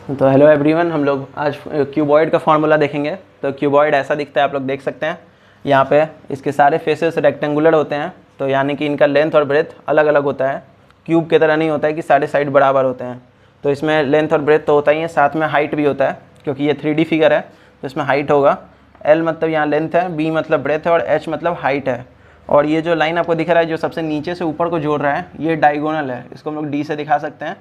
तो hello everyone, हम लोग आज क्यूबॉइड का फार्मूला देखेंगे। तो क्यूबॉइड ऐसा दिखता है, आप लोग देख सकते हैं यहाँ पे इसके सारे फेसेस रेक्टेंगुलर होते हैं, तो यानी कि इनका लेंथ और ब्रेथ अलग अलग होता है। क्यूब की तरह नहीं होता है कि सारे साइड बराबर होते हैं। तो इसमें लेंथ और ब्रेथ तो होता ही है, साथ में हाइट भी होता है, क्योंकि ये 3D फिगर है तो इसमें हाइट होगा। L मतलब यहाँ लेंथ है, B मतलब ब्रेथ है और H मतलब हाइट है। और ये जो लाइन आपको दिख रहा है जो सबसे नीचे से ऊपर को जोड़ रहा है, ये डायगोनल है, इसको हम लोग D से दिखा सकते हैं।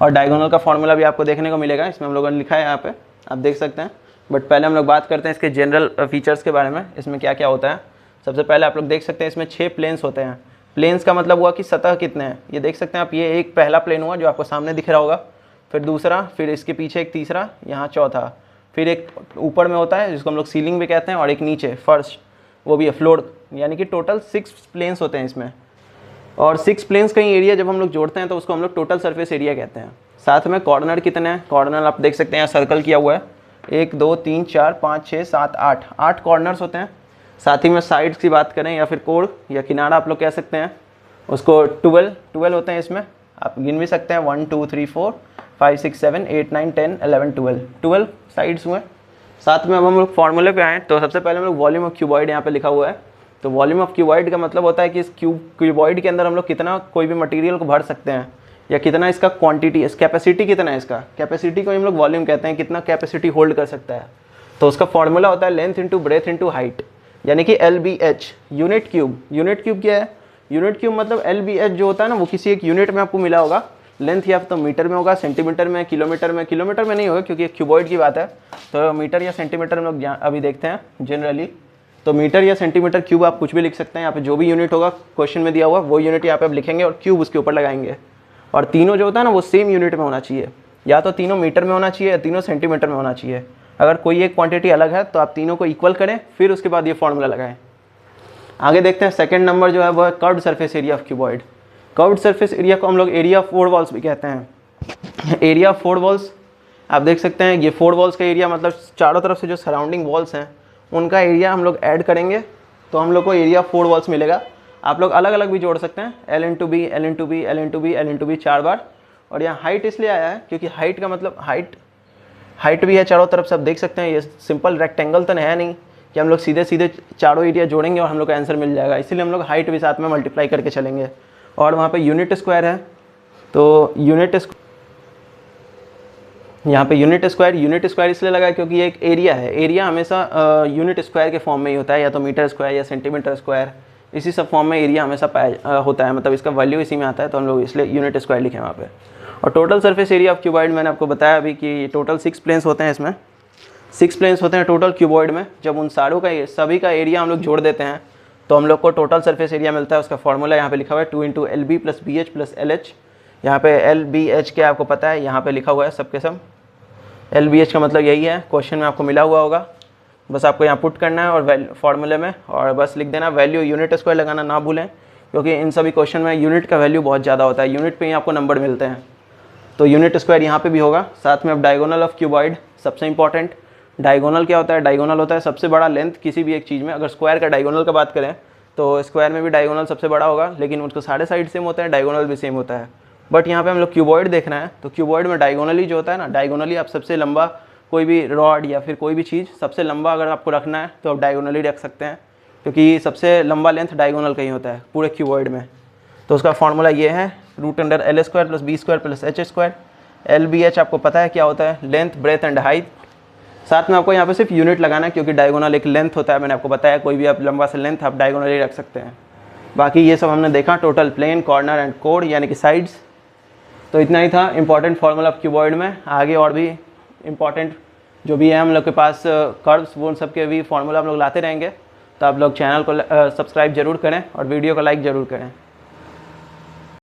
और डायगोनल का फॉर्मूला भी आपको देखने को मिलेगा, इसमें हम लोगों ने लिखा है यहाँ पे, आप देख सकते हैं। बट पहले हम लोग बात करते हैं इसके जनरल फीचर्स के बारे में, इसमें क्या क्या होता है। सबसे पहले आप लोग देख सकते हैं इसमें 6 प्लेन्स होते हैं। प्लेन्स का मतलब हुआ कि सतह कितने हैं, ये देख सकते हैं आप। ये एक पहला प्लेन हुआ जो आपको सामने दिख रहा होगा, फिर दूसरा, फिर इसके पीछे एक तीसरा, यहाँ चौथा, फिर एक ऊपर में होता है जिसको हम लोग सीलिंग भी कहते हैं, और एक नीचे फर्श, वो भी है फ्लोर। यानी कि टोटल 6 प्लेन्स होते हैं इसमें। और 6 प्लेन्स का ही एरिया जब हम लोग जोड़ते हैं तो उसको हम लोग टोटल सरफेस एरिया कहते हैं। साथ में कॉर्नर कितने हैं, कॉर्नर आप देख सकते हैं, यहाँ सर्कल किया हुआ है, 1 2 3 4 5 6 7 8 कॉर्नर्स होते हैं। साथ ही में साइड्स की बात करें या फिर कोण या किनारा आप लोग कह सकते हैं, उसको 12 होते हैं। इसमें आप गिन भी सकते हैं, 1 2 3 4 5 6 7 8 9 10 11 12 साइड्स हुए। साथ में अब हम लोग फॉर्मूले पे आएँ तो सबसे पहले हम लोग वॉल्यूम ऑफ क्यूबॉइड यहाँ पे लिखा हुआ है। तो वॉल्यूम ऑफ क्यूबॉइड का मतलब होता है कि इस क्यूबॉइड के अंदर हम लोग कितना कोई भी मटेरियल को भर सकते हैं, या कितना इसका क्वांटिटी, इस कैपेसिटी कितना है इसका, कैपेसिटी को हम लोग वॉल्यूम कहते हैं, कितना कैपेसिटी होल्ड कर सकता है। तो उसका फॉर्मूला होता है length into breadth into height, यानी कि LBH unit cube. Unit cube क्या है, यूनिट क्यूब मतलब LBH जो होता है ना, वो किसी एक यूनिट में आपको मिला होगा। लेंथ या तो मीटर में होगा, सेंटीमीटर में, किलोमीटर में। किलोमीटर में नहीं होगा क्योंकि क्यूबॉइड की बात है, तो मीटर या सेंटीमीटर में लोग अभी देखते हैं जनरली। तो मीटर या सेंटीमीटर क्यूब आप कुछ भी लिख सकते हैं। यहाँ पे जो भी यूनिट होगा क्वेश्चन में दिया हुआ वो यूनिट यहाँ पे आप लिखेंगे और क्यूब उसके ऊपर लगाएंगे। और तीनों जो होता है ना वो सेम यूनिट में होना चाहिए, या तो तीनों मीटर में होना चाहिए या तीनों सेंटीमीटर में होना चाहिए। अगर कोई एक क्वांटिटी अलग है तो आप तीनों को इक्वल करें, फिर उसके बाद ये फॉर्मूला लगाएं। आगे देखते हैं सेकंड नंबर जो है वो है curved surface area of cuboid. Curved surface area को हम लोग एरिया ऑफ 4 वॉल्स भी कहते हैं। एरिया ऑफ 4 वॉल्स आप देख सकते हैं, ये 4 वॉल्स का एरिया मतलब चारों तरफ से जो सराउंडिंग वॉल्स हैं उनका एरिया हम लोग ऐड करेंगे तो हम लोग को एरिया 4 वॉल्स मिलेगा। आप लोग अलग अलग भी जोड़ सकते हैं, L into B, L into B, L into B, L into B 4 बार। और यहाँ हाइट इसलिए आया है क्योंकि हाइट का मतलब हाइट भी है चारों तरफ से। आप देख सकते हैं ये सिंपल रेक्टेंगल तो है नहीं कि हम लोग सीधे सीधे चारों एरिया जोड़ेंगे और हम लोग का आंसर मिल जाएगा, इसीलिए हम लोग हाइट भी साथ में मल्टीप्लाई करके चलेंगे। और वहाँ पर यूनिट स्क्वायर है, तो यहाँ पे यूनिट स्क्वायर इसलिए लगा क्योंकि ये एक एरिया है। एरिया हमेशा यूनिट स्क्वायर के फॉर्म में ही होता है, या तो मीटर स्क्वायर या सेंटीमीटर स्क्वायर, इसी सब फॉर्म में एरिया हमेशा होता है, मतलब इसका वैल्यू इसी में आता है, तो हम लोग इसलिए यूनिट स्क्वायर लिखे वहाँ पे। और total surface area of cuboid मैंने आपको बताया अभी कि टोटल 6 प्लेन्स होते हैं, इसमें 6 प्लेन्स होते हैं टोटल क्यूबॉइड में। जब उन सभी का एरिया हम लोग जोड़ देते हैं तो हम लोग को टोटल सरफेस एरिया मिलता है। उसका फॉर्मूला यहाँ पे लिखा हुआ है 2 into LB plus BH plus LH। यहाँ पे LBH क्या आपको पता है, यहाँ पे लिखा हुआ है सबके सब। LBH का मतलब यही है, क्वेश्चन में आपको मिला हुआ होगा, बस आपको यहाँ पुट करना है और फॉर्मूले में, और बस लिख देना वैल्यू यूनिट स्क्वायर लगाना ना भूलें, क्योंकि इन सभी क्वेश्चन में यूनिट का वैल्यू बहुत ज़्यादा होता है, यूनिट पे ही आपको नंबर मिलते हैं। तो यूनिट स्क्वायर यहाँ पे भी होगा। साथ में अब डायगोनल ऑफ क्यूबॉइड, सबसे इंपॉर्टेंट। डायगोनल क्या होता है, डायगोनल होता है सबसे बड़ा लेंथ किसी भी एक चीज़ में। अगर स्क्वायर का डायगोनल का बात करें तो स्क्वायर में भी डायगोनल सबसे बड़ा होगा, लेकिन उसको सारे साइड सेम होता है, डायगोनल भी सेम होता है। बट यहाँ पे हम लोग क्यूबॉइड देखना है, तो क्यूबॉइड में डायगोनली जो होता है ना, डायगोनली आप सबसे लंबा कोई भी रॉड या फिर कोई भी चीज़ सबसे लंबा अगर आपको रखना है तो आप डायगोनली रख सकते हैं, क्योंकि सबसे लंबा लेंथ डायगोनल का ही होता है पूरे क्यूबॉइड में। तो उसका फॉर्मूला ये है √L² plus B² plus H²। LBH आपको पता है क्या होता है, लेंथ ब्रेथ एंड हाइट। साथ में आपको यहाँ पे सिर्फ यूनिट लगाना है, क्योंकि डायगोनल एक लेंथ होता है, मैंने आपको बताया, कोई भी आप लंबा से लेंथ आप डायगोनली रख सकते हैं। बाकी ये सब हमने देखा, total plane, corner and code यानी कि साइड्स। तो इतना ही था इंपॉर्टेंट फॉर्मूला ऑफ क्यूबॉइड में। आगे और भी इंपॉर्टेंट जो भी है हम लोग के पास कर्व्स, वो सब के भी फॉर्मूला हम लोग लाते रहेंगे। तो आप लोग चैनल को सब्सक्राइब जरूर करें और वीडियो को लाइक ज़रूर करें।